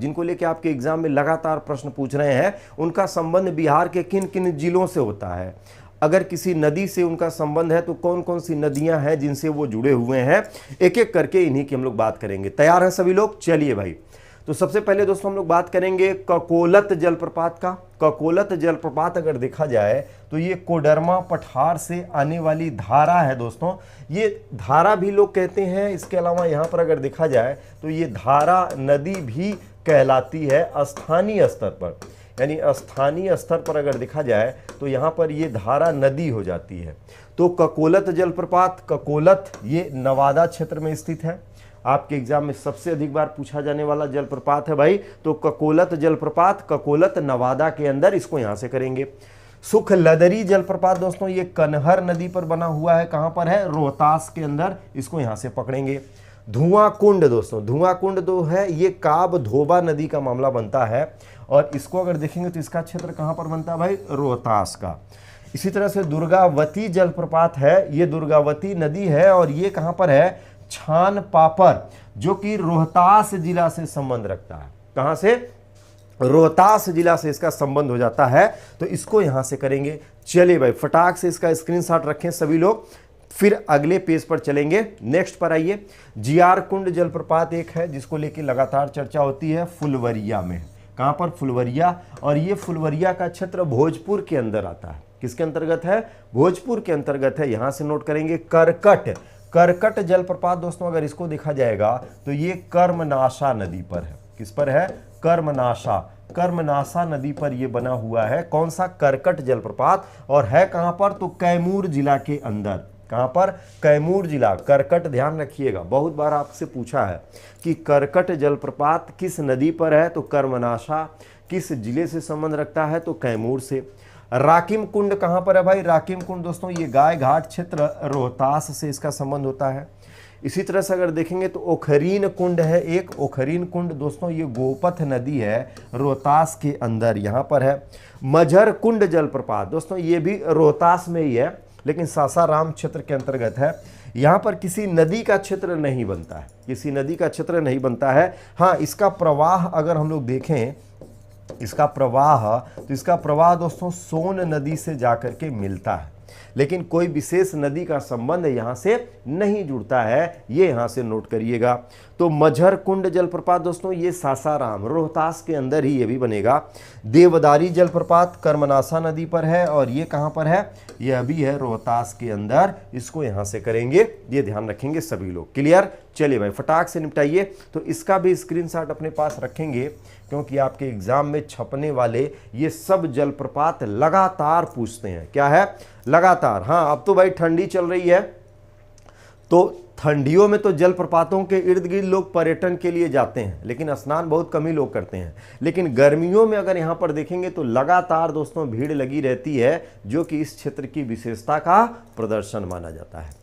जिनको लेके आपके एग्जाम में लगातार प्रश्न पूछ रहे हैं, उनका संबंध बिहार के किन किन जिलों से होता है। अगर किसी नदी से उनका संबंध है तो कौन कौन सी नदियां हैं जिनसे वो जुड़े हुए हैं, एक एक करके इन्हीं की हम लोग बात करेंगे। तैयार हैं सभी लोग? चलिए भाई, तो सबसे पहले दोस्तों हम लोग बात करेंगे ककोलत जलप्रपात का। ककोलत जलप्रपात अगर देखा जाए तो ये कोडरमा पठार से आने वाली धारा है दोस्तों। ये धारा भी लोग कहते हैं, इसके अलावा यहाँ पर अगर देखा जाए तो ये धारा नदी भी कहलाती है स्थानीय स्तर पर, यानी स्थानीय स्तर पर अगर देखा जाए तो यहाँ पर ये धारा नदी हो जाती है। तो ककोलत जलप्रपात, ककोलत ये नवादा क्षेत्र में स्थित है। आपके एग्जाम में सबसे अधिक बार पूछा जाने वाला जलप्रपात है भाई, तो ककोलत जलप्रपात, ककोलत नवादा के अंदर, इसको यहां से करेंगे। सुखलदरी जलप्रपात दोस्तों ये कनहर नदी पर बना हुआ है, कहां पर है? रोहतास के अंदर, इसको यहां से पकड़ेंगे। धुआं कुंड दोस्तों, धुआं कुंड जो है ये काब धोबा नदी का मामला बनता है, और इसको अगर देखेंगे तो इसका क्षेत्र कहां पर बनता है भाई? रोहतास का। इसी तरह से दुर्गावती जलप्रपात है, ये दुर्गावती नदी है और ये कहां पर है? छान पापर, जो कि रोहतास जिला से संबंध रखता है। कहां से? रोहतास जिला से इसका संबंध हो जाता है, तो इसको यहां से करेंगे। चलिए भाई, फटाक से इसका स्क्रीनशॉट रखें सभी लोग, फिर अगले पेज पर चलेंगे। नेक्स्ट पर आइए, जियार कुंड जलप्रपात एक है जिसको लेकर लगातार चर्चा होती है, फुलवरिया में। कहां पर? फुलवरिया। और ये फुलवरिया का क्षेत्र भोजपुर के अंदर आता है। किसके अंतर्गत है? भोजपुर के अंतर्गत है। यहां से नोट करेंगे करकट, करकट जलप्रपात दोस्तों अगर इसको देखा जाएगा तो ये कर्मनाशा नदी पर है। किस पर है? कर्मनाशा, कर्मनाशा नदी पर ये बना हुआ है। कौन सा? करकट जलप्रपात। और है कहां पर? तो कैमूर जिला के अंदर। कहां पर? कैमूर जिला। करकट ध्यान रखिएगा, बहुत बार आपसे पूछा है कि करकट जलप्रपात किस नदी पर है, तो कर्मनाशा। किस जिले से संबंध रखता है, तो कैमूर से। राकिम कुंड कहां पर है भाई? राकिम कुंड दोस्तों ये गाय घाट क्षेत्र, रोहतास से इसका संबंध होता है। इसी तरह से अगर देखेंगे तो ओखरीन कुंड है एक, ओखरीन कुंड दोस्तों ये गोपथ नदी है, रोहतास के अंदर, यहां पर है। मझर कुंड जलप्रपात दोस्तों ये भी रोहतास में ही है, लेकिन सासाराम क्षेत्र के अंतर्गत है। यहां पर किसी नदी का क्षेत्र नहीं बनता है, किसी नदी का क्षेत्र नहीं बनता है। हाँ, इसका प्रवाह अगर हम लोग देखें, इसका प्रवाह, तो इसका प्रवाह दोस्तों सोन नदी से जाकर के मिलता है, लेकिन कोई विशेष नदी का संबंध यहां से नहीं जुड़ता है, ये यहां से नोट करिएगा। तो मझर कुंड जलप्रपात दोस्तों ये सासाराम, रोहतास के अंदर ही ये भी बनेगा। देवदारी जलप्रपात कर्मनाशा नदी पर है, और ये कहां पर है? यह भी है रोहतास के अंदर, इसको यहां से करेंगे, ये ध्यान रखेंगे सभी लोग। क्लियर? चलिए भाई, फटाक से निपटाइए। तो इसका भी स्क्रीनशॉट अपने पास रखेंगे, क्योंकि आपके एग्जाम में छपने वाले ये सब जलप्रपात लगातार पूछते हैं। क्या है? लगातार। हाँ, अब तो भाई ठंडी चल रही है, तो ठंडियों में तो जलप्रपातों के इर्द गिर्द लोग पर्यटन के लिए जाते हैं, लेकिन स्नान बहुत कम ही लोग करते हैं। लेकिन गर्मियों में अगर यहाँ पर देखेंगे तो लगातार दोस्तों भीड़ लगी रहती है, जो कि इस क्षेत्र की विशेषता का प्रदर्शन माना जाता है।